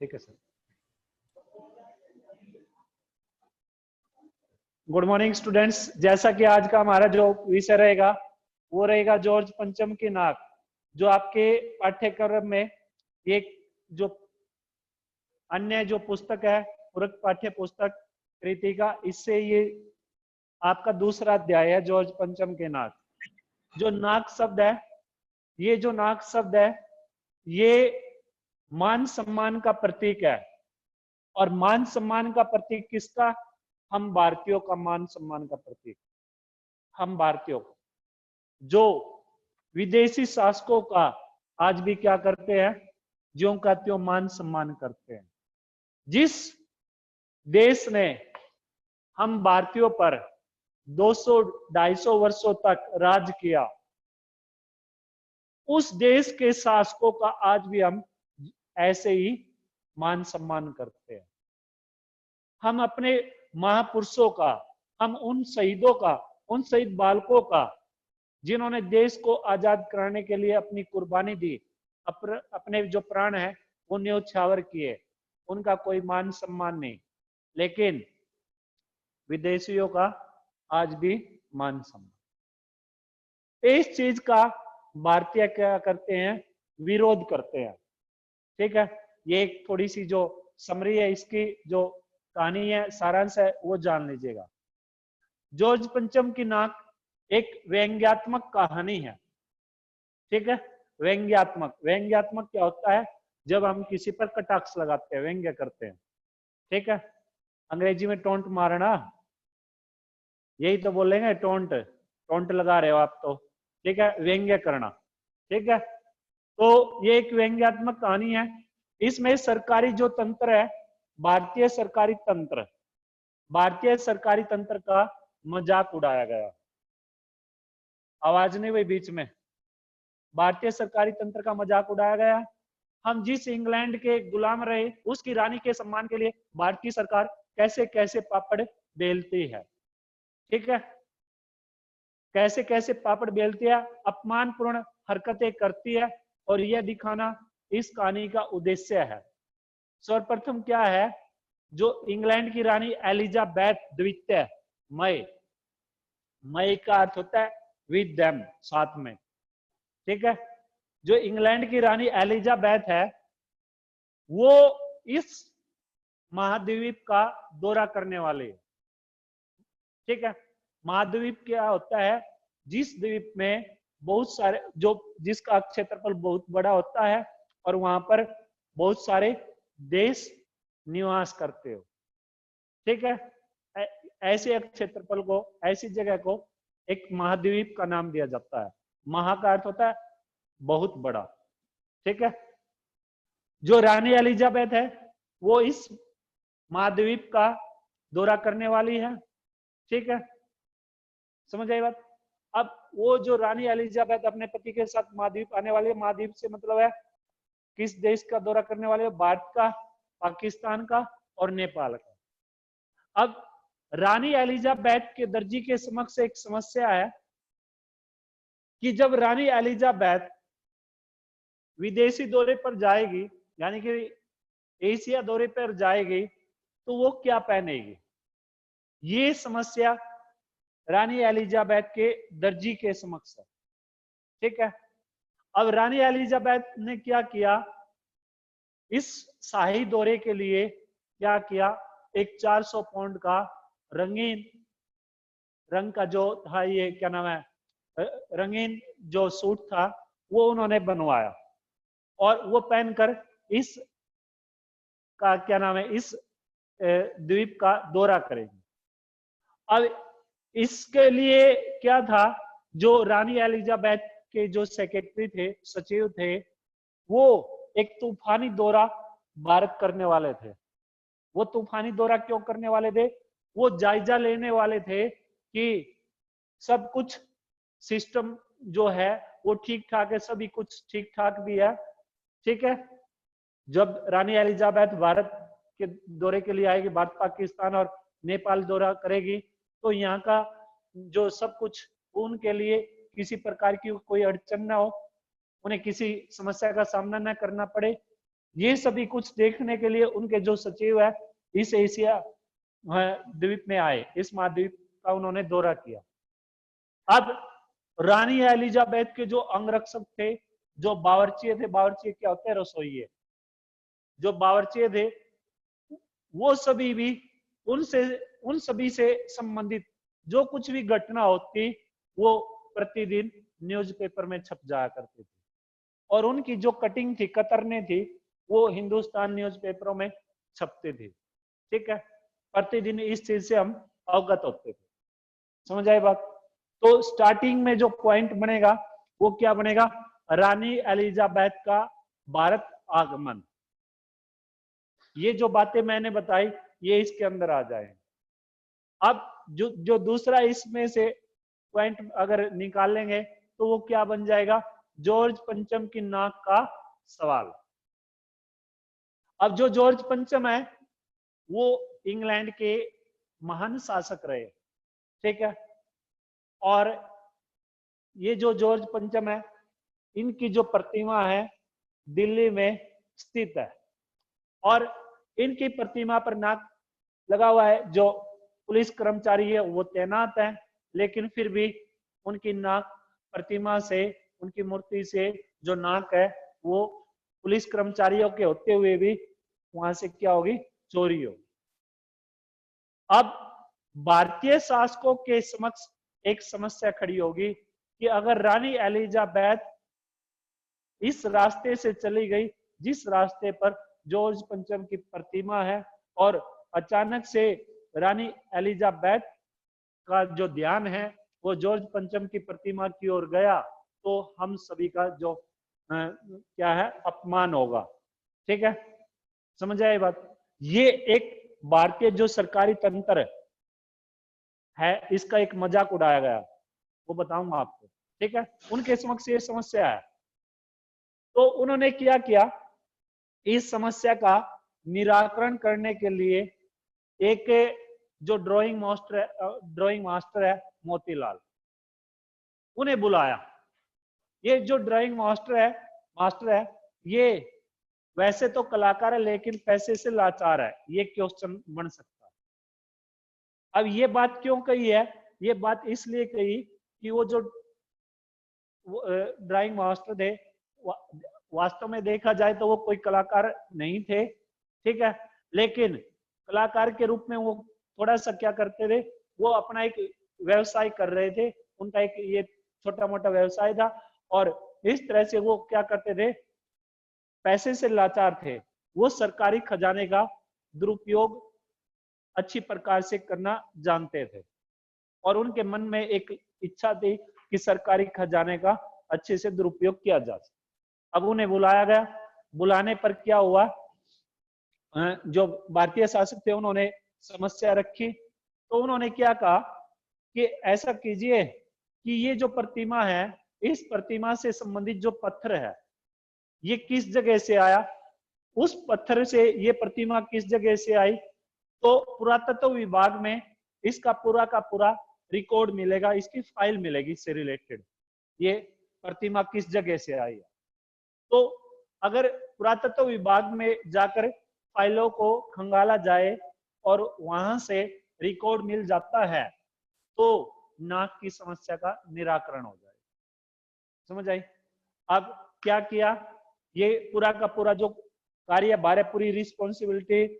ठीक है sir. Good morning students. जैसा कि आज का हमारा जो विषय रहेगा वो रहेगा जॉर्ज पंचम की नाक। जो आपके पाठ्यक्रम में ये जो अन्य जो पुस्तक है पूरक पाठ्य पुस्तक कृति का, इससे ये आपका दूसरा अध्याय है जॉर्ज पंचम के नाक। जो नाक शब्द है, ये जो नाक शब्द है ये मान सम्मान का प्रतीक है। और मान सम्मान का प्रतीक किसका? हम भारतीयों का मान सम्मान का प्रतीक। हम भारतीयों को जो विदेशी शासकों का आज भी क्या करते हैं, ज्यों का त्यों मान सम्मान करते हैं। जिस देश ने हम भारतीयों पर 200-250 वर्षों तक राज किया, उस देश के शासकों का आज भी हम ऐसे ही मान सम्मान करते हैं। हम अपने महापुरुषों का, हम उन शहीदों का, उन शहीद बालकों का जिन्होंने देश को आजाद कराने के लिए अपनी कुर्बानी दी, अपने जो प्राण है वो न्योछावर किए, उनका कोई मान सम्मान नहीं। लेकिन विदेशियों का आज भी मान सम्मान। इस चीज का भारतीय क्या करते हैं? विरोध करते हैं। ठीक है, ये एक थोड़ी सी जो समरी है, इसकी जो कहानी है, सारांश है, वो जान लीजिएगा। जॉर्ज पंचम की नाक एक व्यंग्यात्मक कहानी है। ठीक है, व्यंग्यात्मक। व्यंग्यात्मक क्या होता है? जब हम किसी पर कटाक्ष लगाते हैं, व्यंग्य करते हैं। ठीक है, अंग्रेजी में टोंट मारना, यही तो बोलेंगे, टोंट। टोंट लगा रहे हो आप तो। ठीक है, व्यंग्य करना। ठीक है, तो ये एक व्यंग्यात्मक कहानी है। इसमें सरकारी जो तंत्र है, भारतीय सरकारी तंत्र, भारतीय सरकारी तंत्र का मजाक उड़ाया गया। आवाज नहीं हुई बीच में। भारतीय सरकारी तंत्र का मजाक उड़ाया गया। हम जिस इंग्लैंड के गुलाम रहे, उसकी रानी के सम्मान के लिए भारतीय सरकार कैसे कैसे पापड़ बेलती है। ठीक है, कैसे कैसे पापड़ बेलती है, अपमानपूर्ण हरकतें करती है, और यह दिखाना इस कहानी का उद्देश्य है। सर्वप्रथम क्या है, जो इंग्लैंड की रानी एलिजाबेथ द्वितीय, मई, मई का अर्थ होता है विद देम, साथ में। ठीक है, जो इंग्लैंड की रानी एलिजाबेथ है वो इस महाद्वीप का दौरा करने वाली है। ठीक है, महाद्वीप क्या होता है? जिस द्वीप में बहुत सारे, जो जिसका क्षेत्रफल बहुत बड़ा होता है और वहां पर बहुत सारे देश निवास करते हो। ठीक है, ऐसे क्षेत्रफल को, ऐसी जगह को एक महाद्वीप का नाम दिया जाता है। महा का अर्थ होता है बहुत बड़ा। ठीक है, जो रानी एलिजाबेथ है वो इस महाद्वीप का दौरा करने वाली है। ठीक है, समझ आई बात? अब वो जो रानी एलिजाबेथ अपने पति के साथ महाद्वीप आने वाली है, महाद्वीप से मतलब है किस देश का दौरा करने वाले? भारत का, पाकिस्तान का और नेपाल का। अब रानी एलिजाबेथ के दर्जी के समक्ष एक समस्या है कि जब रानी एलिजाबेथ विदेशी दौरे पर जाएगी, यानी कि एशिया दौरे पर जाएगी, तो वो क्या पहनेगी? ये समस्या रानी एलिजाबेथ के दर्जी के समक्ष है। ठीक है, अब रानी एलिजाबेथ ने क्या किया? इस शाही दौरे के लिए क्या किया? एक 400 पाउंड का रंगीन रंग का जो था, ये क्या नाम है, रंगीन जो सूट था, वो उन्होंने बनवाया और वो पहनकर इस का क्या नाम है, इस द्वीप का दौरा करेगी। अब इसके लिए क्या था, जो रानी एलिजाबेथ के जो सेक्रेटरी थे, सचिव थे, वो एक तूफानी दौरा भारत करने वाले थे। वो तूफानी दौरा क्यों करने वाले थे? वो जायजा लेने वाले थे कि सब कुछ सिस्टम जो है वो ठीक ठाक है, सभी कुछ ठीक ठाक भी है। ठीक है, जब रानी एलिजाबेथ भारत के दौरे के लिए आएगी, भारत, पाकिस्तान और नेपाल दौरा करेगी, तो यहाँ का जो सब कुछ उनके लिए किसी प्रकार की कोई अड़चन ना हो, उन्हें किसी समस्या का सामना ना करना पड़े, ये सभी कुछ देखने के लिए उनके जो सचिव है इस एशिया द्वीप में आए, इस महाद्वीप का उन्होंने दौरा किया। अब रानी एलिजाबेथ के जो अंगरक्षक थे, जो बावर्ची थे, बावर्ची क्या होते हैं? रसोइये। जो बावर्ची थे वो सभी भी उन सभी से संबंधित जो कुछ भी घटना होती वो प्रतिदिन न्यूज़पेपर में छप जाया करती थी, और उनकी जो कटिंग थी, कतरने थी, वो हिंदुस्तान न्यूज़पेपरों में छपती थी। ठीक है, प्रतिदिन इस चीज से हम अवगत होते थे। समझ आई बात? तो स्टार्टिंग में जो पॉइंट बनेगा वो क्या बनेगा? रानी एलिजाबेथ का भारत आगमन। ये जो बातें मैंने बताई ये इसके अंदर आ जाए। अब जो दूसरा इसमें से पॉइंट अगर निकाल लेंगे तो वो क्या बन जाएगा? जॉर्ज पंचम की नाक का सवाल। अब जो जॉर्ज पंचम है वो इंग्लैंड के महान शासक रहे। ठीक है, और ये जो जॉर्ज पंचम है इनकी जो प्रतिमा है दिल्ली में स्थित है, और इनकी प्रतिमा पर नाक लगा हुआ है। जो पुलिस कर्मचारी है वो तैनात है, लेकिन फिर भी उनकी नाक प्रतिमा से, उनकी मूर्ति से जो नाक है वो पुलिस कर्मचारियों के होते हुए भी वहां से क्या होगी? चोरी होगी। अब भारतीय शासकों के समक्ष एक समस्या खड़ी होगी कि अगर रानी एलिजाबेथ इस रास्ते से चली गई जिस रास्ते पर जॉर्ज पंचम की प्रतिमा है, और अचानक से रानी एलिजाबेथ का जो ध्यान है वो जॉर्ज पंचम की प्रतिमा की ओर गया, तो हम सभी का जो क्या है? अपमान होगा। ठीक है, समझ आए बात? ये एक भारतीय जो सरकारी तंत्र है इसका एक मजाक उड़ाया गया, वो बताऊंगा आपको। ठीक है, उनके समक्ष ये समस्या है, तो उन्होंने क्या किया? इस समस्या का निराकरण करने के लिए एक जो ड्राइंग मास्टर है मोतीलाल, उन्हें बुलाया। ये जो ड्राइंग मास्टर है ये वैसे तो कलाकार है लेकिन पैसे से लाचार है, ये क्वेश्चन बन सकता है। अब ये बात क्यों कही है? ये बात इसलिए कही कि वो जो ड्राइंग मास्टर थे वास्तव में देखा जाए तो वो कोई कलाकार नहीं थे। ठीक है, लेकिन कलाकार के रूप में वो थोड़ा सा क्या करते थे? वो अपना एक व्यवसाय कर रहे थे, उनका एक ये छोटा मोटा व्यवसाय था, और इस तरह से वो क्या करते थे? पैसे से लाचार थे, वो सरकारी खजाने का दुरुपयोग अच्छी प्रकार से करना जानते थे, और उनके मन में एक इच्छा थी कि सरकारी खजाने का अच्छे से दुरुपयोग किया जा सके। अब उन्हें बुलाया गया। बुलाने पर क्या हुआ? जो भारतीय शासक थे उन्होंने समस्या रखी, तो उन्होंने क्या कहा कि ऐसा कीजिए कि ये जो प्रतिमा है, इस प्रतिमा से संबंधित जो पत्थर है ये किस जगह से आया, उस पत्थर से ये प्रतिमा किस जगह से आई, तो पुरातत्व विभाग में इसका पूरा का पूरा रिकॉर्ड मिलेगा, इसकी फाइल मिलेगी इससे रिलेटेड, ये प्रतिमा किस जगह से आई है। तो अगर पुरातत्व विभाग में जाकर फाइलों को खंगाला जाए और वहां से रिकॉर्ड मिल जाता है तो नाक की समस्या का निराकरण हो जाए। समझ आई? अब क्या किया? ये पूरा का पूरा जो कार्य भार, पूरी रिस्पॉन्सिबिलिटी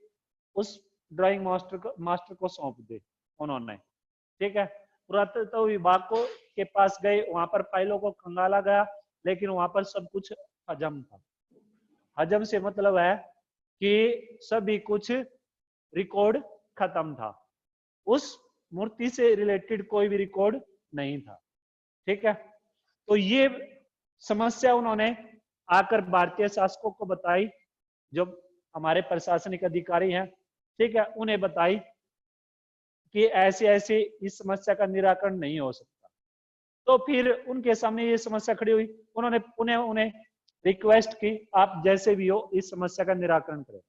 उस ड्राइंग मास्टर को सौंप दी उन्होंने। ठीक है, पुरातत्व विभाग को के पास गए, वहां पर फाइलों को खंगाला गया, लेकिन वहां पर सब कुछ हजम था। हजम से मतलब है कि सभी कुछ रिकॉर्ड खत्म था, उस मूर्ति से रिलेटेड कोई भी रिकॉर्ड नहीं था। ठीक है, तो ये समस्या उन्होंने आकर भारतीय शासकों को बताई, जो हमारे प्रशासनिक अधिकारी हैं। ठीक है, उन्हें बताई कि ऐसे ऐसे इस समस्या का निराकरण नहीं हो सकता। तो फिर उनके सामने ये समस्या खड़ी हुई, उन्होंने उन्हें रिक्वेस्ट की आप जैसे भी हो इस समस्या का निराकरण करें।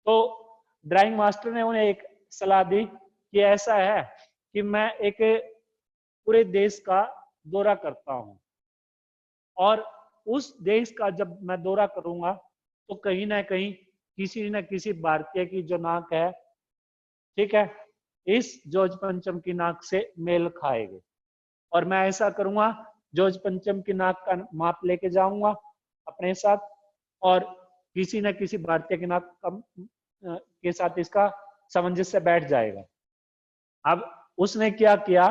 तो ड्राइंग मास्टर ने उन्हें एक सलाह दी कि ऐसा है कि मैं एक पूरे देश का दौरा करता हूं, और उस देश का जब मैं दौरा करूंगा तो कहीं ना कहीं किसी न किसी भारतीय की जो नाक है, ठीक है, इस जॉर्ज पंचम की नाक से मेल खाएगी। और मैं ऐसा करूंगा, जॉर्ज पंचम की नाक का माप लेके जाऊंगा अपने साथ, और किसी न किसी भारतीय की नाक के साथ इसका सामंजस्य बैठ जाएगा। अब उसने क्या किया,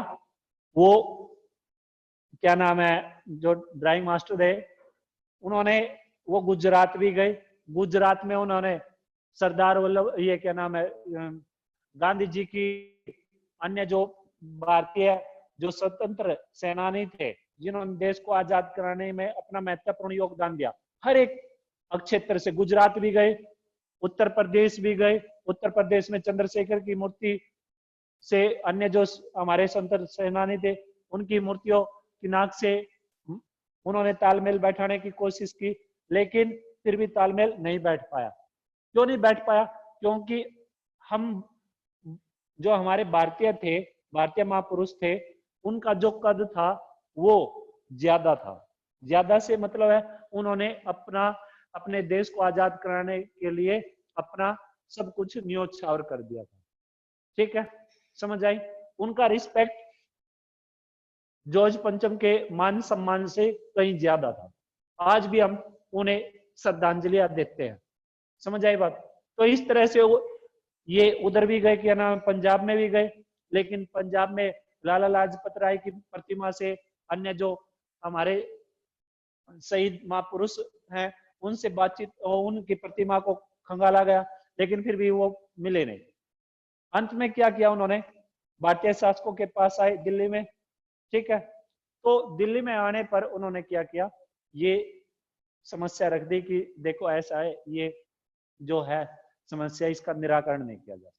वो क्या नाम है, जो ड्राइंग मास्टर है, उन्होंने, वो गुजरात भी गए। गुजरात में उन्होंने सरदार वल्लभ, ये क्या नाम है, गांधी जी की, अन्य जो भारतीय जो स्वतंत्र सेनानी थे, जिन्होंने देश को आजाद कराने में अपना महत्वपूर्ण योगदान दिया, हर एक क्षेत्र से गुजरात भी गए, उत्तर प्रदेश भी गए। उत्तर प्रदेश में चंद्रशेखर की मूर्ति से अन्य जो हमारे स्वतंत्र सेनानी थे, उनकी मूर्तियों की नाक से उन्होंने तालमेल बैठाने की कोशिश की, लेकिन फिर भी तालमेल नहीं बैठ पाया। क्यों नहीं बैठ पाया? क्योंकि हम जो हमारे भारतीय थे, भारतीय महापुरुष थे, उनका जो कद था वो ज्यादा था। ज्यादा से मतलब है, उन्होंने अपने देश को आजाद कराने के लिए अपना सब कुछ न्योछावर कर दिया था। ठीक है, समझ आई? उनका रिस्पेक्ट जॉर्ज पंचम के मान सम्मान से कहीं ज्यादा था। आज भी हम उन्हें श्रद्धांजलियां देते हैं। समझ आई बात? तो इस तरह से ये उधर भी गए, क्या नाम, पंजाब में भी गए, लेकिन पंजाब में लाला लाजपत राय की प्रतिमा से, अन्य जो हमारे शहीद महापुरुष हैं, उनसे बातचीत और उनकी प्रतिमा को खंगाला गया, लेकिन फिर भी वो मिले नहीं। अंत में क्या किया उन्होंने, भारतीय शासकों के पास आए दिल्ली में। ठीक है, तो दिल्ली में आने पर उन्होंने क्या किया, ये समस्या रख दी कि देखो ऐसा है, ये जो है समस्या, इसका निराकरण नहीं किया जा सकता।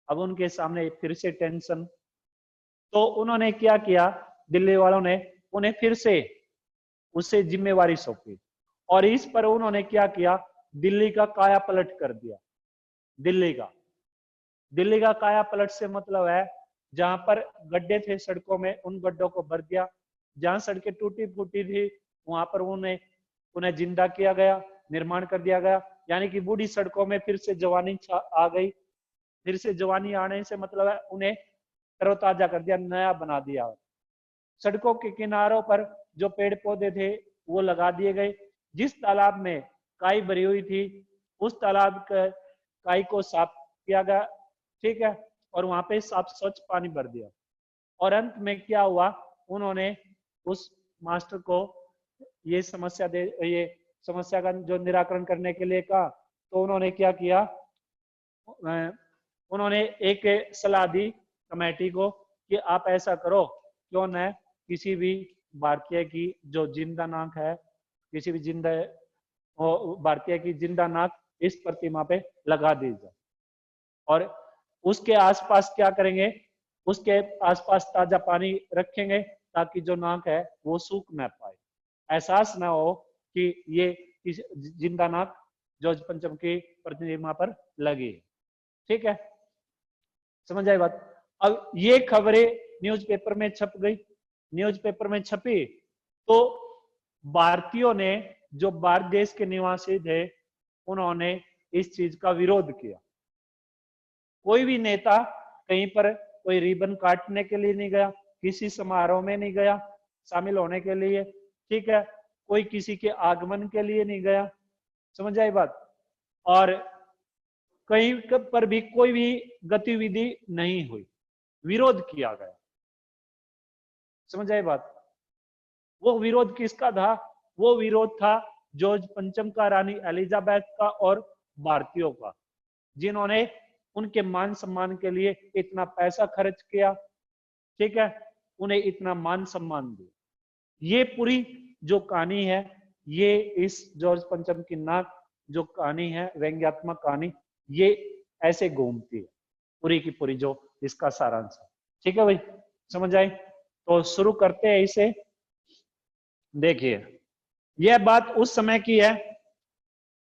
अब उनके सामने फिर से टेंशन, तो उन्होंने क्या किया, दिल्ली वालों ने उन्हें फिर से उससे जिम्मेवारी सौंपी, और इस पर उन्होंने क्या किया, दिल्ली का काया पलट कर दिया। दिल्ली का काया पलट से मतलब है, जहां पर गड्ढे थे सड़कों में, उन गड्ढों को भर दिया। जहां सड़कें टूटी फूटी थी, वहां पर उन्हें जिंदा किया गया, निर्माण कर दिया गया। यानी कि बूढ़ी सड़कों में फिर से जवानी आ गई। फिर से जवानी आने से मतलब है, उन्हें तरोताजा कर दिया, नया बना दिया। सड़कों के किनारों पर जो पेड़ पौधे थे वो लगा दिए गए। जिस तालाब में काई भरी हुई थी, उस तालाब के काई को साफ किया गया। ठीक है, और वहां पे साफ स्वच्छ पानी भर दिया। और अंत में क्या हुआ, उन्होंने उस मास्टर को ये समस्या का जो निराकरण करने के लिए कहा, तो उन्होंने क्या किया, उन्होंने एक सलाह दी कमेटी को कि आप ऐसा करो, क्यों न किसी भी भारतीय की जो जिंदा नाक है, किसी भी जिंदा भारतीय की जिंदा नाक इस प्रतिमा पे लगा दी जाए। और उसके आसपास क्या करेंगे, उसके आसपास ताजा पानी रखेंगे, ताकि जो नाक है वो सूख न पाए, एहसास ना हो कि ये जिंदा नाक जॉर्ज पंचम की प्रतिमा पर लगी है। ठीक है, समझ आई बात? अब ये खबरें न्यूज़पेपर में छप गई। न्यूज़पेपर में छपी तो भारतीयों ने, जो भारत देश के निवासी थे, उन्होंने इस चीज का विरोध किया। कोई भी नेता कहीं पर कोई रिबन काटने के लिए नहीं गया, किसी समारोह में नहीं गया शामिल होने के लिए। ठीक है, कोई किसी के आगमन के लिए नहीं गया। समझ आई बात? और कहीं पर भी कोई भी गतिविधि नहीं हुई, विरोध किया गया। समझ आई बात? वो विरोध किसका था? वो विरोध था जॉर्ज पंचम का, रानी एलिजाबेथ का और भारतीयों का, जिन्होंने उनके मान सम्मान के लिए इतना पैसा खर्च किया। ठीक है, उन्हें इतना मान सम्मान दिया। ये पूरी जो कहानी है, ये इस जॉर्ज पंचम की नाक जो कहानी है, व्यंग्यात्मक कहानी, ये ऐसे घूमती है पूरी की पूरी, जो इसका सारांश है। ठीक है भाई, समझ आई? तो शुरू करते हैं इसे। देखिए, यह बात उस समय की है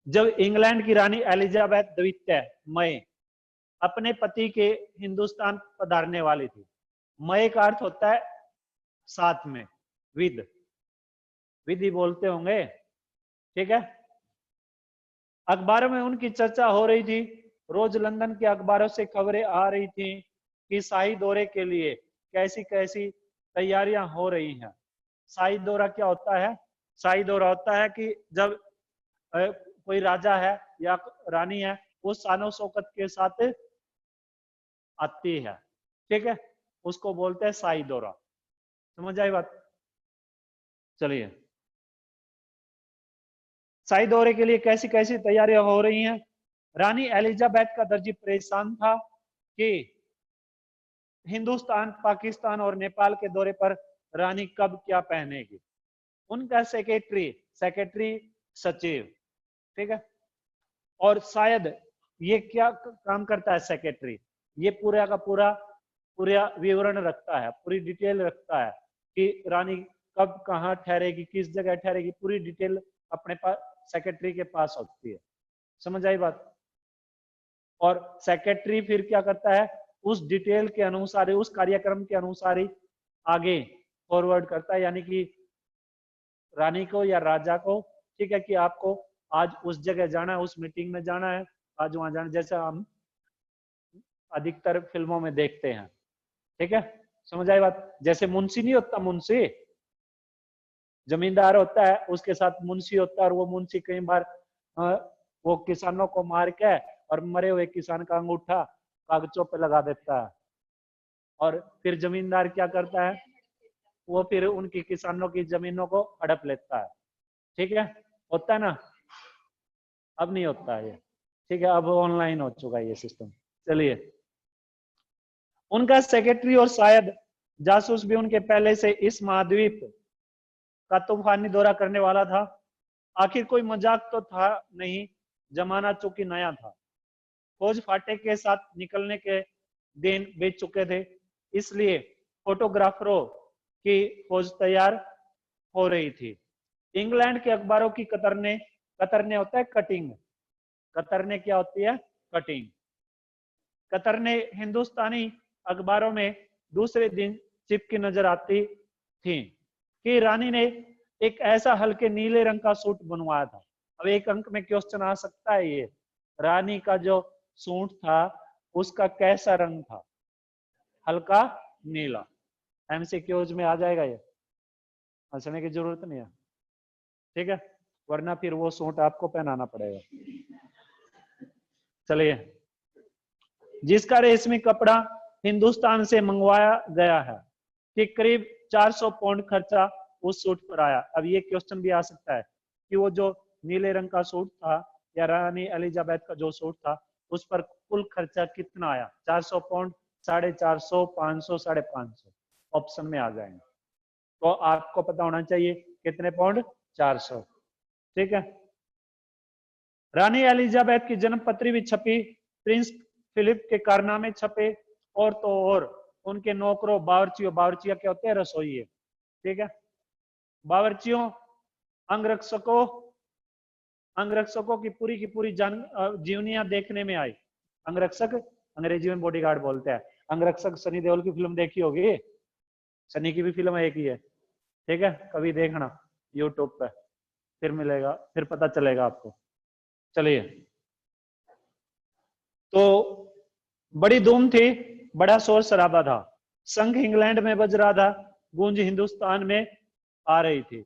जब इंग्लैंड की रानी एलिजाबेथ द्वितीय मई अपने पति के हिंदुस्तान पधारने वाली थी। मई का अर्थ होता है साथ में, विधि बोलते होंगे। ठीक है, अखबारों में उनकी चर्चा हो रही थी। रोज लंदन के अखबारों से खबरें आ रही थी कि शाही दौरे के लिए कैसी कैसी तैयारियां हो रही हैं। शाही दौरा क्या होता है? शाही दौरा होता है कि जब कोई राजा है या रानी है, वो शानो शौकत के साथ आती है, ठीक है, उसको बोलते हैं शाही दौरा। समझ आई बात? चलिए, शाही दौरे के लिए कैसी कैसी तैयारियां हो रही हैं। रानी एलिजाबेथ का दर्जी परेशान था कि हिंदुस्तान, पाकिस्तान और नेपाल के दौरे पर रानी कब क्या पहनेगी। उनका सेक्रेटरी सेक्रेटरी सचिव, ठीक है, और शायद ये क्या काम करता है सेक्रेटरी, ये पूरा का पूरा विवरण रखता है, पूरी डिटेल रखता है कि रानी कब कहाँ ठहरेगी, किस जगह ठहरेगी, पूरी डिटेल अपने पास सेक्रेटरी के पास होती है। समझ आई बात? और सेक्रेटरी फिर क्या करता है, उस डिटेल के अनुसार, उस कार्यक्रम के अनुसार ही आगे फॉरवर्ड करता है, यानी कि रानी को या राजा को, ठीक है, कि आपको आज उस जगह जाना है, उस मीटिंग में जाना है, आज वहां जाना, जैसे हम अधिकतर फिल्मों में देखते हैं, ठीक है। समझ आई बात? जैसे मुंशी नहीं होता, मुंशी जमींदार होता है, उसके साथ मुंशी होता है, और वो मुंशी कई बार वो किसानों को मार के और मरे हुए किसान का अंगूठा कागजों पे लगा देता है, और फिर जमींदार क्या करता है, वो फिर उनकी किसानों की जमीनों को हड़प लेता है, ठीक है, होता है ना। अब नहीं होता है ये, ठीक है, अब ऑनलाइन हो चुका है ये सिस्टम। चलिए, उनका सेक्रेटरी और शायद जासूस भी उनके पहले से इस महाद्वीप का तूफानी दौरा करने वाला था। आखिर कोई मजाक तो था नहीं, जमाना चूंकि नया था। खोज फाटे के साथ निकलने के दिन बीत चुके थे, इसलिए फोटोग्राफरों की खोज तैयार हो रही थी। इंग्लैंड के अखबारों की कतरने होता है कटिंग, कतरने क्या होती है, कटिंग। कतरने हिंदुस्तानी अखबारों में दूसरे दिन चिपकी नजर आती थी कि रानी ने एक ऐसा हल्के नीले रंग का सूट बनवाया था। अब एक अंक में क्वेश्चन आ सकता है, ये रानी का जो सूट था उसका कैसा रंग था? हल्का नीला। एमसीक्यूज में आ जाएगा ये, हंसने की जरूरत नहीं है, ठीक है, वरना फिर वो सूट आपको पहनाना पड़ेगा। चलिए, जिसका रेशमी कपड़ा हिंदुस्तान से मंगवाया गया है, कि करीब 400 पाउंड खर्चा उस सूट पर आया। अब ये क्वेश्चन भी आ सकता है कि वो जो नीले रंग का सूट था या रानी एलिजाबेथ का जो सूट था, उस पर कुल खर्चा कितना आया? 400 पाउंड, 450, 500, 550 ऑप्शन में आ जाएंगे। तो आपको पता होना चाहिए कितने पाउंड, 400, ठीक है। रानी एलिजाबेथ की जन्म पत्री भी छपी, प्रिंस फिलिप के कारनामे छपे, और तो और उनके नौकरों, बावर्चियों, बावर्चिया क्या होते हैं, रसोई, ठीक है, बावर्चियों, अंगरक्षकों अंगरक्षकों की पूरी जीवनियां देखने में आई। अंगरक्षक अंग्रेजी में बॉडीगार्ड बोलते हैं। अंगरक्षक सनी देओल की फिल्म देखी होगी, सनी की भी फिल्म एक ही है, ठीक है, कभी देखना यूट्यूब पे, फिर मिलेगा, फिर पता चलेगा आपको। चलिए, तो बड़ी धूम थी, बड़ा शोर शराबा था, संघ इंग्लैंड में बज रहा था, गूंज हिंदुस्तान में आ रही थी।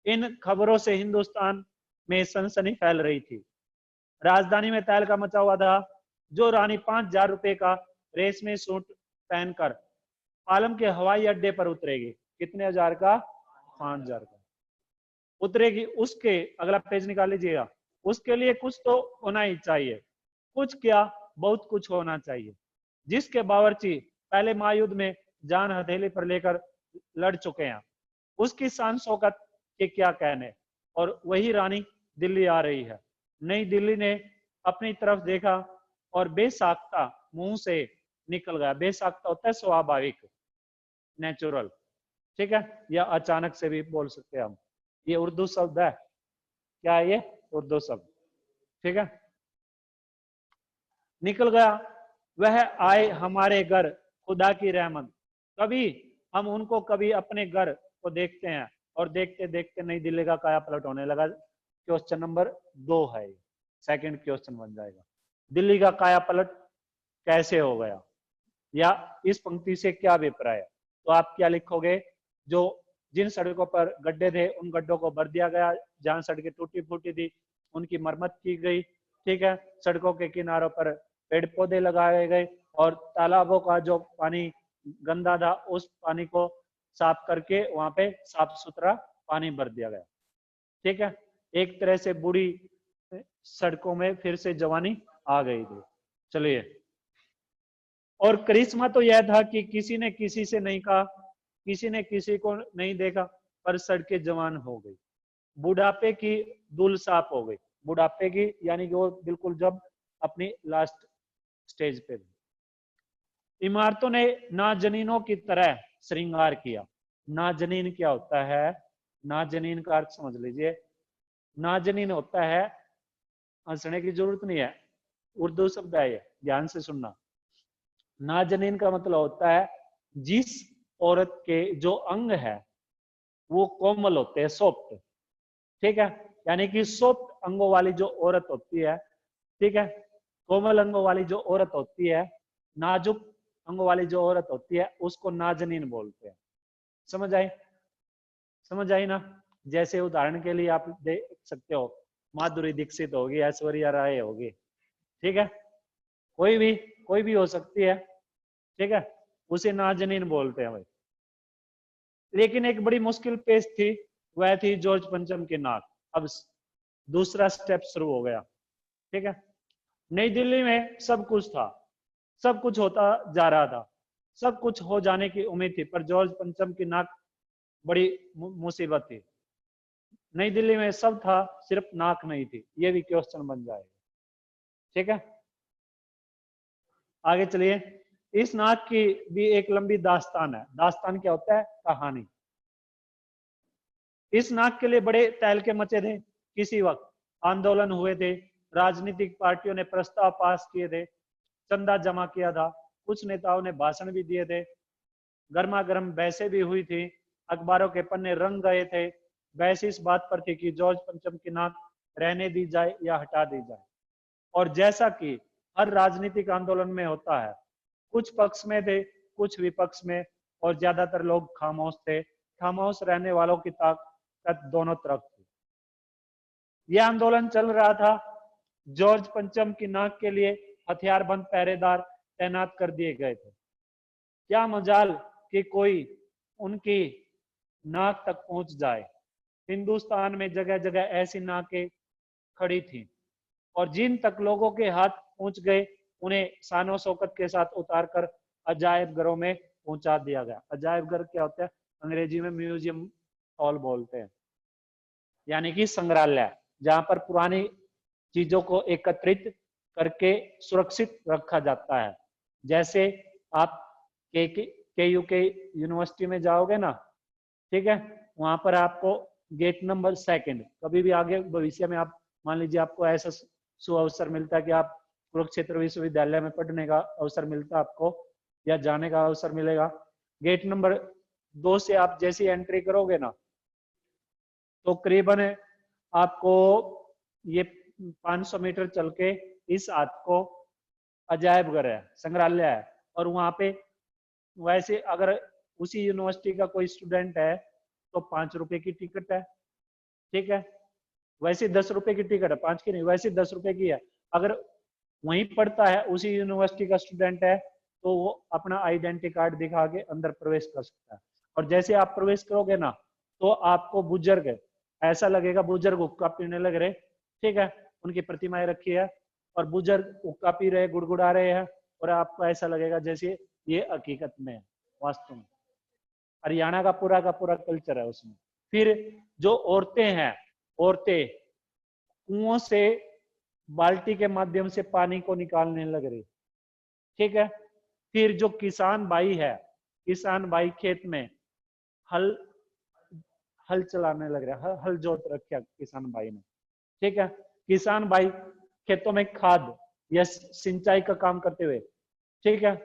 इन खबरों से हिंदुस्तान में सनसनी फैल रही थी। राजधानी में तहलका मचा हुआ था। जो रानी 5,000 रुपए का रेशमी सूट पहनकर पालम के हवाई अड्डे पर उतरेगी, कितने हजार का? 5,000 का उतरेगी, उसके, अगला पेज निकाल लीजिएगा, उसके लिए कुछ तो होना ही चाहिए। कुछ क्या, बहुत कुछ होना चाहिए। जिसके बावर्ची पहले महायुद्ध में जान हथेली पर लेकर लड़ चुके हैं, उसकी शान शौकत के क्या कहने। और वही रानी दिल्ली आ रही है। नई दिल्ली ने अपनी तरफ देखा और बेसाख्ता मुंह से निकल गया। बेसाख्ता होता है स्वाभाविक, नेचुरल, ठीक है, या अचानक से भी बोल सकते हैं हम। ये उर्दू शब्द है, क्या है ये? उर्दू शब्द, ठीक है। निकल गया, वह आए हमारे घर, खुदा की रहमत। कभी हम उनको कभी अपने घर को देखते हैं, और देखते देखते नई दिल्ली का काया पलट होने लगा। क्वेश्चन नंबर 2 है। सेकंड क्वेश्चन बन जाएगा। दिल्ली का काया पलट कैसे हो गया, या इस पंक्ति से क्या अभिप्राय है? तो आप क्या लिखोगे, जो जिन सड़कों पर गड्ढे थे उन गड्ढों को भर दिया गया, जहां सड़कें टूटी फूटी थी उनकी मरम्मत की गई, ठीक है। सड़कों के किनारों पर पेड़ पौधे लगाए गए, और तालाबों का जो पानी गंदा था उस पानी को साफ करके वहां पे साफ सुथरा पानी भर दिया गया, ठीक है। एक तरह से बुरी सड़कों में फिर से जवानी आ गई थी। चलिए, और करिश्मा तो यह था कि किसी ने किसी से नहीं कहा, किसी ने किसी को नहीं देखा, पर सड़कें जवान हो गई, बुढ़ापे की धूल साफ हो गई। बुढ़ापे की यानी कि वो बिल्कुल जब अपनी लास्ट स्टेज पे थी। इमारतों ने नाजनीनों की तरह श्रृंगार किया। नाजनीन क्या होता है? नाजनीन का अर्थ समझ लीजिए। नाजनीन होता है, हंसने की जरूरत नहीं है, उर्दू शब्द है ये, ध्यान से सुनना। नाजनीन का मतलब होता है जिस औरत के जो अंग है वो कोमल होते हैं, सॉफ्ट, ठीक है। यानी कि सॉफ्ट अंगों वाली जो औरत होती है, ठीक है, कोमल अंगों वाली जो औरत होती है, नाजुक अंगों वाली जो औरत होती है, उसको नाजनीन बोलते हैं। समझ आई? समझ आई ना? जैसे उदाहरण के लिए आप देख सकते हो, माधुरी दीक्षित होगी, ऐश्वर्या राय होगी, ठीक है, कोई भी हो सकती है, ठीक है, उसे नाजनीन बोलते हैं भाई। लेकिन एक बड़ी मुश्किल पेश थी, वह थी जॉर्ज पंचम की नाक। अब दूसरा स्टेप शुरू हो गया, ठीक है। नई दिल्ली में सब कुछ था, सब कुछ होता जा रहा था, सब कुछ हो जाने की उम्मीद थी, पर जॉर्ज पंचम की नाक बड़ी मुसीबत थी। नई दिल्ली में सब था, सिर्फ नाक नहीं थी। ये भी क्वेश्चन बन जाएगा, ठीक है। आगे चलिए। इस नाक की भी एक लंबी दास्तान है। दास्तान क्या होता है? कहानी। इस नाक के लिए बड़े तहलके मचे थे। किसी वक्त आंदोलन हुए थे, राजनीतिक पार्टियों ने प्रस्ताव पास किए थे, चंदा जमा किया था, कुछ नेताओं ने भाषण भी दिए थे, गर्मा गर्म बहसें भी हुई थी, अखबारों के पन्ने रंग गए थे। बहस इस बात पर थी कि जॉर्ज पंचम की नाक रहने दी जाए या हटा दी जाए। और जैसा कि हर राजनीतिक आंदोलन में होता है, कुछ पक्ष में थे, कुछ विपक्ष में, और ज्यादातर लोग खामोश थे। खामोश रहने वालों की ताकत दोनों तरफ थी। यह आंदोलन चल रहा था। जॉर्ज पंचम की नाक के लिए हथियारबंद पहरेदार तैनात कर दिए गए थे। क्या मजाल कि कोई उनकी नाक तक पहुंच जाए। हिंदुस्तान में जगह जगह ऐसी नाकें खड़ी थी, और जिन तक लोगों के हाथ पहुंच गए उन्हें शानो शौकत के साथ उतारकर अजायब घरों में पहुंचा दिया गया। अजायब घर क्या होता है? अंग्रेजी में म्यूजियम हॉल बोलते हैं, यानी कि संग्रहालय, जहां पर पुरानी चीजों को एकत्रित करके सुरक्षित रखा जाता है। जैसे आप के यूनिवर्सिटी में जाओगे ना, ठीक है, वहां पर आपको गेट नंबर 2, कभी भी आगे भविष्य में आप मान लीजिए आपको ऐसा अवसर मिलता है कि आप कुरुक्षेत्र विश्वविद्यालय में पढ़ने का अवसर मिलता है आपको, या जाने का अवसर मिलेगा, गेट नंबर 2 से आप जैसी एंट्री करोगे ना, तो करीबन आपको ये 500 मीटर चल के इस हाथ को अजायब घर है, संग्रहालय है। और वहां पे वैसे अगर उसी यूनिवर्सिटी का कोई स्टूडेंट है तो 5 रुपए की टिकट है, ठीक है। वैसे 10 रुपए की टिकट है, 5 की नहीं, वैसे 10 रुपए की है। अगर वहीं पढ़ता है, उसी यूनिवर्सिटी का स्टूडेंट है, तो वो अपना आइडेंटिटी कार्ड दिखा के अंदर प्रवेश कर सकता है। और जैसे आप प्रवेश करोगे ना, तो आपको बुजुर्ग ऐसा लगेगा, बुजुर्ग हुक्का पीने लग रहे, ठीक है, उनकी प्रतिमाएं रखी है, और बुजुर्ग हुक्का पी रहे, गुड़गुड़ा रहे हैं, और आपको ऐसा लगेगा जैसे ये हकीकत में है, वास्तव में। हरियाणा का पूरा कल्चर है उसमें। फिर जो औरतें हैं, औरतें कुओं से बाल्टी के माध्यम से पानी को निकालने लग रही, ठीक है। फिर जो किसान भाई है, किसान भाई खेत में हल हल चलाने लग रहा, हल जोत रखा किसान भाई ने, ठीक है। किसान भाई खेतों में खाद या सिंचाई का काम करते हुए, ठीक है,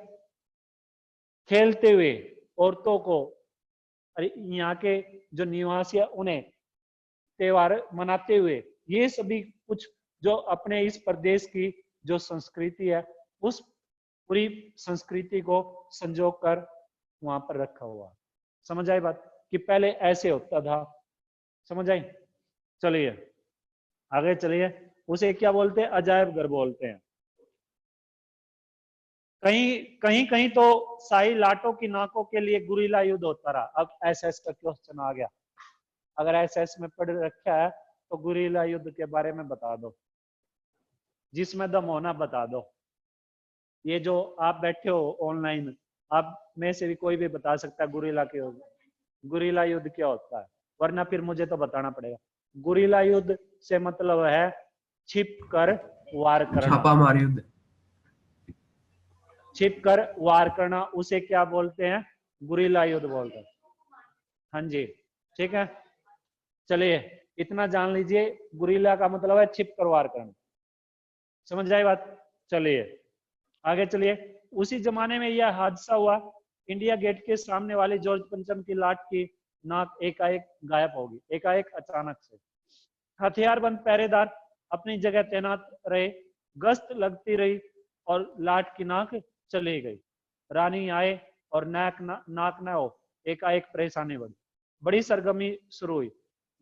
खेलते हुए औरतों को, यहाँ के जो निवासी है उन्हें त्योहार मनाते हुए, ये सभी कुछ जो अपने इस प्रदेश की जो संस्कृति है उस पूरी संस्कृति को संजो कर वहां पर रखा हुआ। समझ आई बात कि पहले ऐसे होता था। समझ आई। चलिए आगे चलिए। उसे क्या बोलते हैं? अजायब घर बोलते हैं। कहीं कहीं तो शाही लाटों की नाकों के लिए गुरीला युद्ध होता रहा। अब एसएस का क्वेश्चन आ गया। अगर एसएस में पढ़ रखा है तो गुरीला युद्ध के बारे में बता दो, जिसमें दम होना बता दो। ये जो आप बैठे हो ऑनलाइन, आप में से भी कोई भी बता सकता है गुरीला युद्ध क्या होता है, वरना फिर मुझे तो बताना पड़ेगा। गुरीला युद्ध से मतलब है छिप कर वार करना। छापामार युद्ध। छिप कर वार करना उसे क्या बोलते हैं? गुरीला युद्ध बोलते हैं। हाँ जी ठीक है। चलिए इतना जान लीजिए, गुरीला का मतलब है छिप कर वार करना। समझ आई बात। चलिए आगे चलिए। उसी जमाने में यह हादसा हुआ, इंडिया गेट के सामने वाले जॉर्ज पंचम की लाट की नाक एकाएक गायब होगी। एकाएक अचानक से। हथियारबंद पहरेदार अपनी जगह तैनात रहे, गश्त लगती रही और लाट की नाक चली गई। रानी आए और नाक न हो, एकाएक परेशानी बढ़ी, बड़ी सरगर्मी शुरू हुई।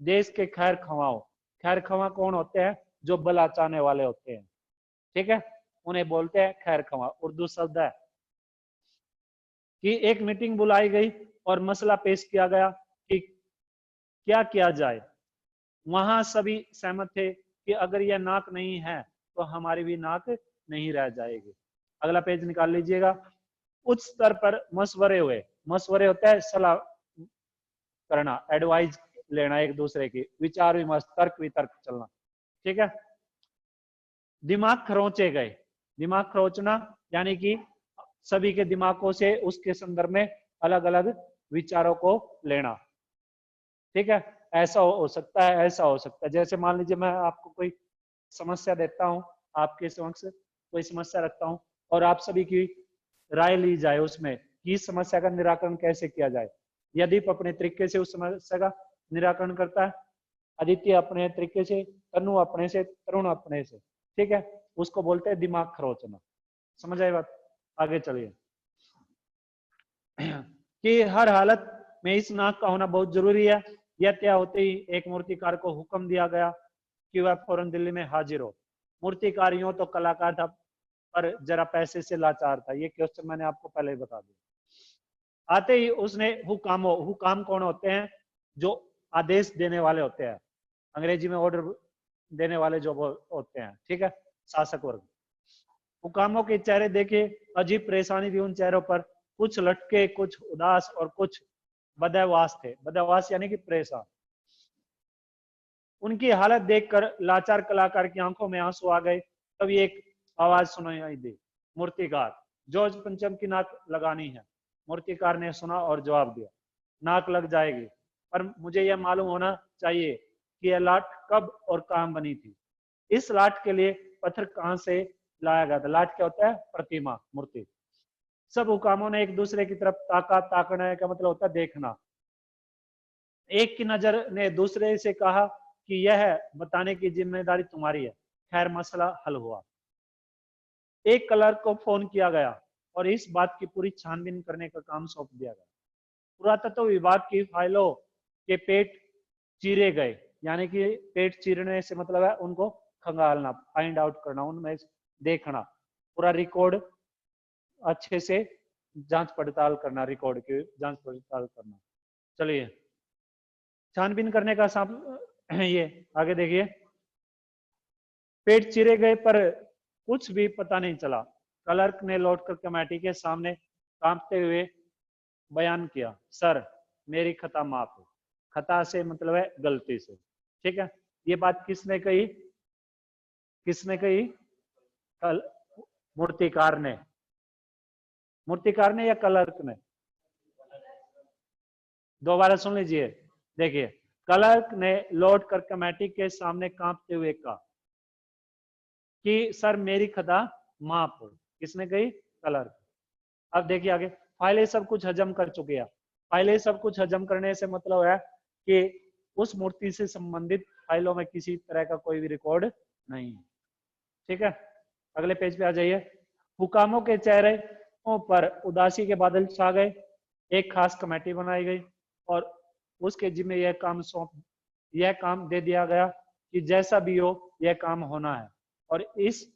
देश के खैर खवाओं, खैर खवा कौन होते हैं? जो बला चाहने वाले होते हैं, ठीक है, उन्हें बोलते हैं खैर खवा, उर्दू शब्द है। कि एक मीटिंग बुलाई गई और मसला पेश किया गया कि क्या किया जाए। वहां सभी सहमत थे कि अगर यह नाक नहीं है तो हमारी भी नाक नहीं रह जाएगी। अगला पेज निकाल लीजिएगा। उच्च स्तर पर मशवरे हुए। मशवरे होता है सलाह करना, एडवाइस लेना एक दूसरे की, विचार विमर्श, तर्क वितर्क चलना, ठीक है। दिमाग खरोंचे गए। दिमाग खरोंचना यानी कि सभी के दिमागों से उसके संदर्भ में अलग अलग विचारों को लेना, ठीक है। ऐसा हो सकता है, ऐसा हो सकता है। जैसे मान लीजिए मैं आपको कोई समस्या देता हूं, आपके समक्ष कोई समस्या रखता हूं और आप सभी की राय ली जाए उसमें कि इस समस्या का निराकरण कैसे किया जाए। यदीप अपने तरीके से उस समस्या का निराकरण करता है, आदित्य अपने तरीके से, तनु अपने से, तरुण अपने से, ठीक है, उसको बोलते हैं दिमाग खरोचना। समझ आई बात। आगे चलिए। कि हर हालत में इस नाक का होना बहुत जरूरी है। यह तय होते ही एक मूर्तिकार को हुक्म दिया गया कि वह फौरन दिल्ली में हाजिर हो। मूर्तिकार यूं तो कलाकार था पर जरा पैसे से लाचार था। ये क्वेश्चन मैंने आपको पहले ही बता दिया। आते ही उसने हुकाम कौन होते हैं? जो आदेश देने वाले होते हैं, अंग्रेजी में ऑर्डर देने वाले जो होते हैं, ठीक है, शासक वर्ग। हुकामों के चेहरे देखे, अजीब परेशानी थी उन चेहरों पर। कुछ लटके, कुछ उदास और कुछ बदहवास थे। बदहवास यानी कि परेशान। उनकी हालत देखकर लाचार कलाकार की आंखों में आंसू आ गए। तभी एक आवाज सुनाई दी, मूर्तिकार, जॉर्ज पंचम की नाक लगानी है। मूर्तिकार ने सुना और जवाब दिया, नाक लग जाएगी, पर मुझे यह मालूम होना चाहिए कि यह लाट कब और कहां बनी थी। इस लाट के लिए पत्थर कहां से लाया गया था? लाट क्या होता है? प्रतिमा, मूर्ति। सब हुकामों ने एक दूसरे की तरफ ताका। ताकने का मतलब होता है देखना। एक की नजर ने दूसरे से कहा कि यह बताने की जिम्मेदारी तुम्हारी है। खैर मसला हल हुआ। एक क्लर्क को फोन किया गया और इस बात की पूरी छानबीन करने का काम सौंप दिया गया। पुरातत्व विभाग की फाइलों के पेट चीरे गए, यानी कि पेट चीरने से मतलब है उनको खंगालना, फाइंड आउट करना, उनमें देखना, पूरा रिकॉर्ड अच्छे से जांच पड़ताल करना, रिकॉर्ड की जांच पड़ताल करना। चलिए छानबीन करने का ये आगे देखिए। पेट चीरे गए पर कुछ भी पता नहीं चला। क्लर्क ने लौटकर कमेटी के सामने कांपते हुए बयान किया, सर मेरी खता माफ है। खता से मतलब है गलती से, ठीक है। ये बात किसने कही? किसने कही? मूर्तिकार ने। मूर्तिकार ने या क्लर्क ने? दोबारा सुन लीजिए। देखिए, क्लर्क ने लौट कर कमेटी के सामने कांपते हुए कहा कि सर मेरी खता माफ हो। किसने कही? क्लर्क। अब देखिए आगे, फाइलें सब कुछ हजम कर चुके हैं। फाइलें सब कुछ हजम करने से मतलब है कि उस मूर्ति से संबंधित फाइलों में किसी तरह का कोई भी रिकॉर्ड नहीं। ठीक है, अगले पेज पे आ जाइए। हुकामों के चेहरों पर उदासी के बादल छा गए। एक खास कमेटी बनाई गई और उसके जिम्मे यह काम दे दिया गया कि जैसा भी हो यह काम होना है, और इस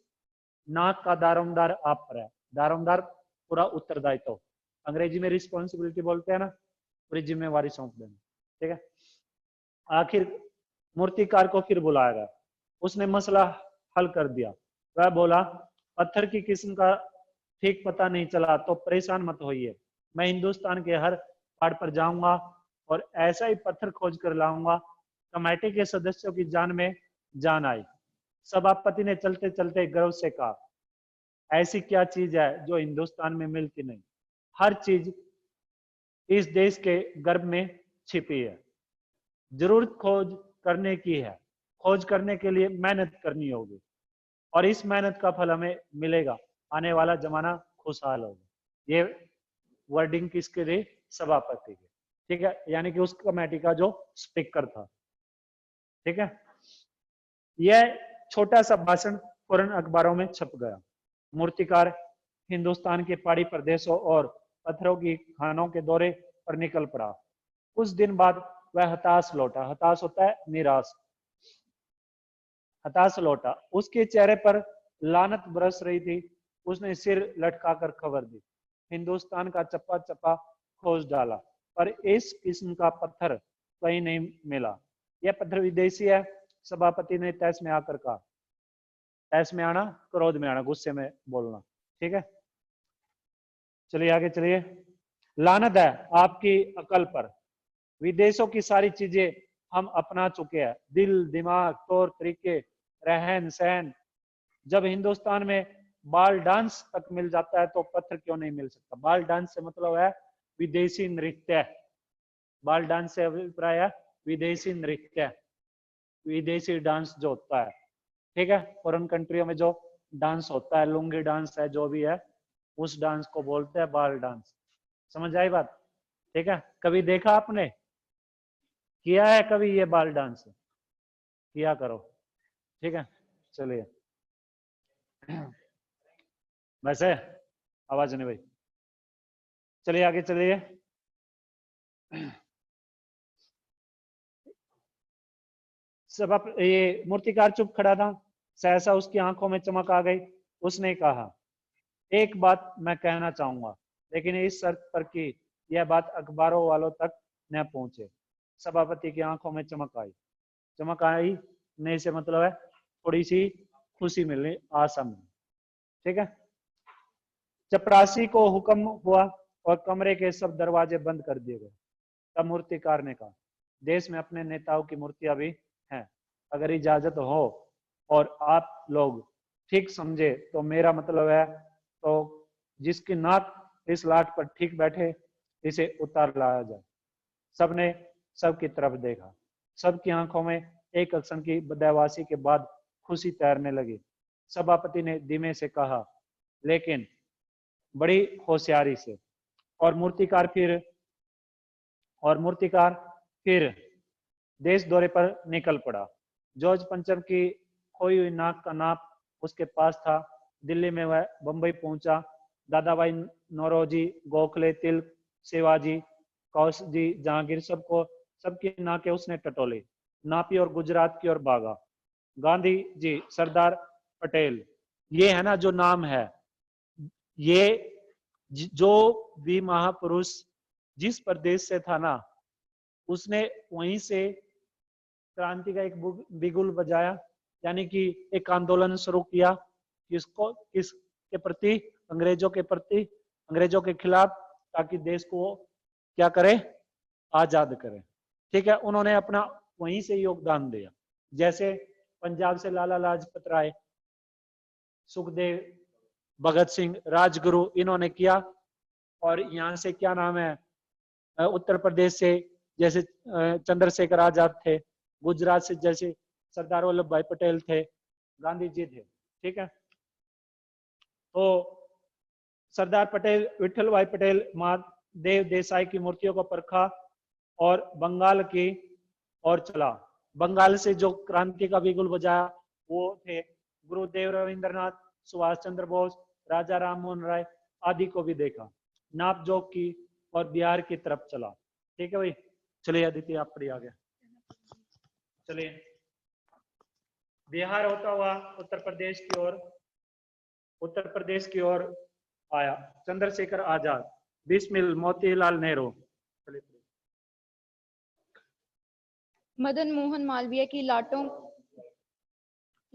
नाक का दारोमदार आप पर है। दारोमदार पूरा उत्तरदायित्व, अंग्रेजी में रिस्पॉन्सिबिलिटी बोलते हैं ना, पूरी जिम्मेवारी सौंप देना। ठीक है, आखिर मूर्तिकार को फिर बुलाया गया। उसने मसला हल कर दिया। वह बोला, पत्थर की किस्म का ठीक पता नहीं चला तो परेशान मत होइए, मैं हिंदुस्तान के हर पहाड़ पर जाऊंगा और ऐसा ही पत्थर खोज कर लाऊंगा। कमेटी के सदस्यों की जान में जान आई। सभापति ने चलते चलते गर्व से कहा, ऐसी क्या चीज है जो हिंदुस्तान में मिलती नहीं? हर चीज इस देश के गर्भ में छिपी है। जरूरत खोज करने की है, खोज करने के लिए मेहनत करनी होगी और इस मेहनत का फल हमें मिलेगा। आने वाला जमाना खुशहाल होगा। ये वर्डिंग किसके लिए? सभापति के। ठीक है, यानी कि उस कमेटी का जो स्पीकर था। ठीक है, यह छोटा सा भाषण फौरन अखबारों में छप गया। मूर्तिकार हिंदुस्तान के पहाड़ी प्रदेशों और पत्थरों की खानों के दौरे पर निकल पड़ा। कुछ दिन बाद वह हताश लौटा। हताश होता है निराश। हताश लौटा। उसके चेहरे पर लानत बरस रही थी। उसने सिर लटकाकर खबर दी, हिंदुस्तान का चप्पा चप्पा खोज डाला, पर इस किस्म का पत्थर कहीं नहीं मिला। यह पत्थर विदेशी है। सभापति ने तैस में आकर कहा। तैस में आना, क्रोध में आना, गुस्से में बोलना। ठीक है, चलिए आगे चलिए। लानत है आपकी अकल पर। विदेशों की सारी चीजें हम अपना चुके हैं, दिल, दिमाग, तौर तरीके, रहन सहन। जब हिंदुस्तान में बाल डांस तक मिल जाता है तो पत्थर क्यों नहीं मिल सकता? बाल डांस से मतलब है विदेशी नृत्य। बाल डांस से अभिप्राय है विदेशी नृत्य, विदेशी डांस जो होता है। ठीक है, फॉरेन कंट्रियों में जो डांस होता है, लुंगी डांस है, जो भी है, उस डांस को बोलते हैं बाल डांस। समझ आई बात? ठीक है, कभी देखा आपने? किया है कभी ये बाल डांस? किया करो। ठीक है, चलिए। वैसे आवाज नहीं भाई, चलिए आगे चलिए। सब ये मूर्तिकार चुप खड़ा था। सहसा उसकी आंखों में चमक आ गई। उसने कहा, एक बात मैं कहना चाहूंगा, लेकिन इस शर्त पर कि यह बात अखबारों वालों तक न पहुंचे। सभापति की आंखों में चमक आई। चमक आई नहीं से मतलब है थोड़ी सी खुशी मिलनी, आशा मिलनी। ठीक है, चपरासी को हुक्म हुआ और कमरे के सब दरवाजे बंद कर दिए गए। तब मूर्तिकार ने कहा, देश में अपने नेताओं की मूर्तियां भी हैं। अगर इजाजत हो और आप लोग ठीक समझे तो मेरा मतलब है, तो जिसकी नाक इस लाठ पर ठीक बैठे इसे उतार लाया जाए। सबने सबकी तरफ देखा। सबकी आंखों में एक अक्सर की बदहवासी के बाद खुशी तैरने लगी। सभापति ने धीमे से कहा, लेकिन बड़ी होशियारी से, और मूर्तिकार फिर देश दौरे पर निकल पड़ा। जॉर्ज पंचम की खोई हुई नाक का नाप उसके पास था। दिल्ली में वह बंबई पहुंचा। दादाभाई नौरोजी, गोखले, तिलक, शिवाजी, कौशजी, जहांगीर, सबकी नाकें उसने टटोली, नापी और गुजरात की ओर भागा। गांधी जी, सरदार पटेल, ये है ना जो नाम है, ये जो भी महापुरुष जिस प्रदेश से था ना, उसने वहीं से क्रांति का एक बिगुल बजाया, यानी कि एक आंदोलन शुरू किया। किसके प्रति? अंग्रेजों के प्रति, अंग्रेजों के खिलाफ, ताकि देश को क्या करे? आजाद करे। ठीक है, उन्होंने अपना वहीं से योगदान दिया। जैसे पंजाब से लाला लाजपत राय, सुखदेव, भगत सिंह, राजगुरु, इन्होंने किया। और यहाँ से क्या नाम है, उत्तर प्रदेश से जैसे चंद्रशेखर आजाद थे, गुजरात से जैसे सरदार वल्लभ भाई पटेल थे, गांधी जी थे। ठीक है, तो सरदार पटेल, विठल भाई पटेल, महादेव देसाई की मूर्तियों को परखा और बंगाल की ओर चला। बंगाल से जो क्रांति का बिगुल बजाया वो थे गुरुदेव रविंद्रनाथ, सुभाष चंद्र बोस, राजा राम मोहन राय आदि को भी देखा, नाप जोक की और बिहार की तरफ चला। ठीक है भाई, चलिए अदिति आप पढ़िए आगे। चलिए, बिहार होता हुआ उत्तर प्रदेश की ओर आया चंद्रशेखर आजाद, बिस्मिल मोतीलाल नेहरू। चलिए, मदन मोहन मालवीय की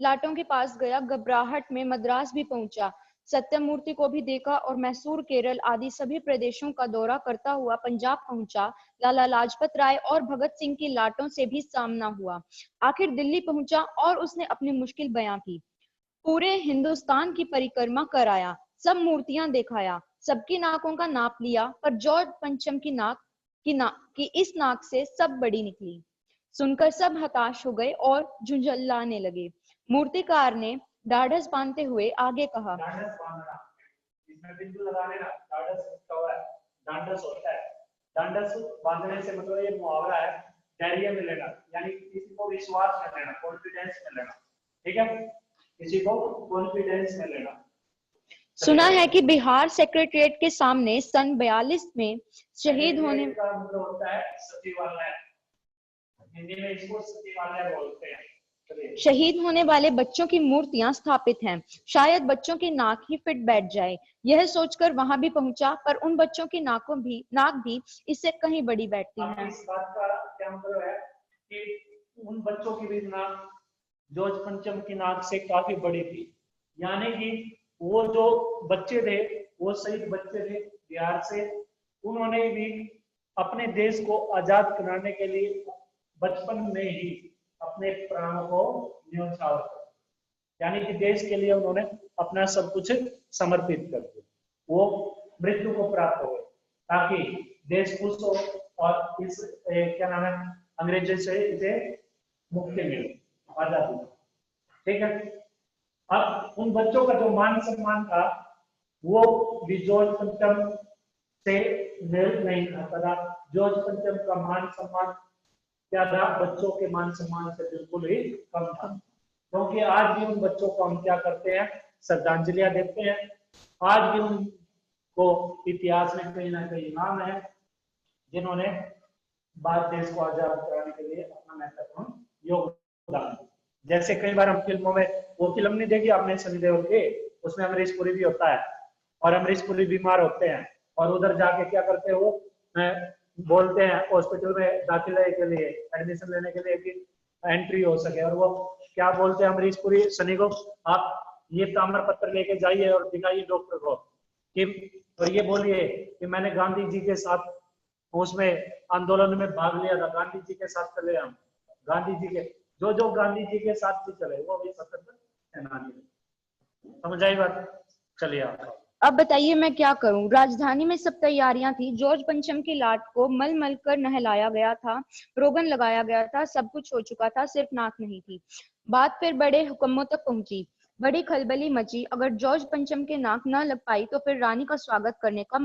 लाटों के पास गया, घबराहट में मद्रास भी पहुंचा, सत्यमूर्ति को भी देखा और मैसूर, केरल आदि सभी प्रदेशों का दौरा करता हुआ पंजाब पहुंचा। लाला लाजपत राय और भगत सिंह की लाटों से भी सामना हुआ। आखिर दिल्ली पहुंचा और उसने अपनी मुश्किल बयां की। पूरे हिंदुस्तान की परिक्रमा कराया, सब मूर्तियां दिखाया, सबकी नाकों का नाप लिया, पर जॉर्ज पंचम की इस नाक से सब बड़ी निकली। सुनकर सब हताश हो गए और झुंझलाने लगे। मूर्तिकार ने ढाढ़स बांधते हुए आगे कहा, ढाढ़स बांधना, इसमें बिंदु लगा लेना, ढाढ़स होता है, ढाढ़स होता है, ढाढ़स बांधने से मतलब ये मुहावरा है, धैर्य में लेना, यानी किसी को विश्वास में लेना, कॉन्फिडेंस में लेना। ठीक है, किसी को कॉन्फिडेंस में लेना। सुना है कि बिहार सेक्रेटरिएट के सामने सन 42 में शहीद होने का मतलब होता है सचिवालय, हिंदी में इसको सचिवालय बोलते हैं। शहीद होने वाले बच्चों की मूर्तियां स्थापित हैं, शायद बच्चों की नाक ही फिट बैठ जाए। यह सोचकर वहां भी पहुंचा, पर उन बच्चों की नाक भी इससे कहीं बड़ी बैठती है। इस बात का क्या मतलब है कि उन बच्चों की भी नाक जॉर्ज पंचम की नाक से काफी बड़ी थी, यानी कि वो जो बच्चे थे, वो शहीद बच्चे थे बिहार से, उन्होंने भी अपने देश को आजाद कराने के लिए बचपन में ही अपने प्राणों को न्यौछावर कर, यानी कि देश के लिए उन्होंने अपना सब कुछ समर्पित कर दिया। वो मृत्यु को प्राप्त हो ताकि देश खुश हो और इस क्या नाम है, अंग्रेजों से इसे मुक्ति मिले, आजादी। ठीक है, अब उन बच्चों का जो मान सम्मान था वो भी जॉर्ज पंचम से मेल नहीं खाता था। जॉर्ज पंचम का मान सम्मान क्या था, बच्चों के मान सम्मान से बिल्कुल ही कम था, क्योंकि आज भी उन बच्चों को हम क्या करते हैं, श्रद्धांजलियां देते हैं। आज भी उनको इतिहास में कहीं ना कहीं नाम है जिन्होंने भारत देश को आजाद कराने के लिए अपना महत्वपूर्ण योगदान। जैसे कई बार हम फिल्मों में, वो फिल्म नहीं देखी आपने सनी देओल की, उसमें अमरीश पुरी भी होता है और अमरीश पुरी बीमार होते हैं और उधर जाके क्या करते हो, बोलते हैं हॉस्पिटल में दाखिले के लिए, एडमिशन लेने के लिए कि एंट्री हो सके, और वो क्या बोलते हैं अमरीश पुरी सनी को, आप ये ताम्र पत्र लेके जाइए और दिखाइए डॉक्टर को कि, और ये बोलिए कि मैंने गांधी जी के साथ उसमें आंदोलन में भाग लिया था, गांधी जी के साथ चले हम, गांधी जी के जो गांधी जी के साथ भी चले वो भी स्वतंत्र सेनानी। समझ आई बात? चलिए आप अब बताइए मैं क्या करूं। राजधानी में सब तैयारियां थी, जॉर्ज पंचम की लाट को मल मल कर नहलाया गया था, रोगन लगाया गया था, सब कुछ हो चुका था, सिर्फ नाक नहीं थी। बात फिर बड़े हुक्मों तक पहुंची, बड़ी खलबली मची। अगर जॉर्ज पंचम के नाक न लग पाई तो फिर रानी का स्वागत करने का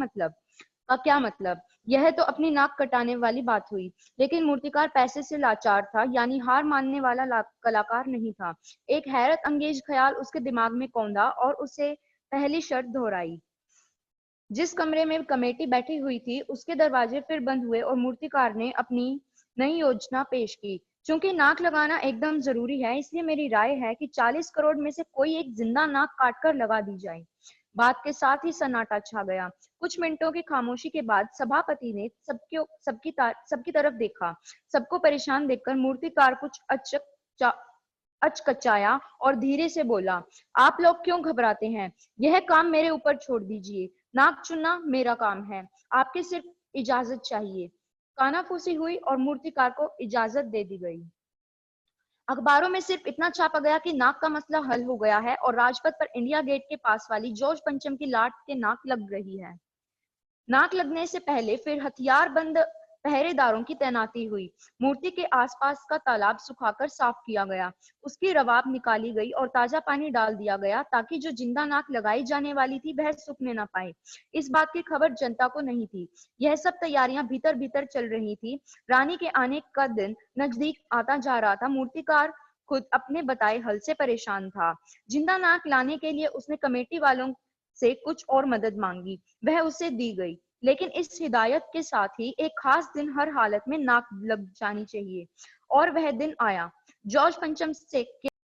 क्या मतलब? यह तो अपनी नाक कटाने वाली बात हुई। लेकिन मूर्तिकार पैसे से लाचार था, यानी हार मानने वाला कलाकार नहीं था। एक हैरत अंगेज ख्याल उसके दिमाग में कौंधा और उसे पहली शर्त दोहराई। जिस कमरे में कमेटी बैठी हुई थी उसके दरवाजे फिर बंद हुए और मूर्तिकार ने अपनी नई योजना पेश की। चूंकि नाक लगाना एकदम जरूरी है, इसलिए मेरी राय है कि 40 करोड़ में से कोई एक जिंदा नाक काटकर लगा दी जाए। बात के साथ ही सन्नाटा छा गया। कुछ मिनटों की खामोशी के बाद सभापति ने सबकी तरफ देखा। सबको परेशान देखकर मूर्तिकार कुछ अचकचाया और धीरे से बोला, आप लोग क्यों घबराते हैं? यह काम मेरे ऊपर छोड़ दीजिए। नाक चुनना मेरा काम है, आपके सिर्फ इजाजत चाहिए। कानाफूसी हुई और मूर्तिकार को इजाजत दे दी गई। अखबारों में सिर्फ इतना छापा गया कि नाक का मसला हल हो गया है और राजपथ पर इंडिया गेट के पास वाली जॉर्ज पंचम की लाट के नाक लग रही है। नाक लगने से पहले फिर हथियारबंद पहरेदारों की तैनाती हुई। मूर्ति के आसपास का तालाब सुखाकर साफ किया गया, उसकी रवाब निकाली गई और ताजा पानी डाल दिया गया ताकि जो जिंदा नाक लगाई जाने वाली थी वह सूखने न पाए। इस बात की खबर जनता को नहीं थी। यह सब तैयारियां भीतर भीतर चल रही थी। रानी के आने का दिन नजदीक आता जा रहा था। मूर्तिकार खुद अपने बताए हल से परेशान था। जिंदा नाक लाने के लिए उसने कमेटी वालों से कुछ और मदद मांगी, वह उसे दी गई, लेकिन इस हिदायत के साथ ही एक खास दिन हर हालत में नाक लग जानी चाहिए। और वह दिन आया। जॉर्ज पंचम से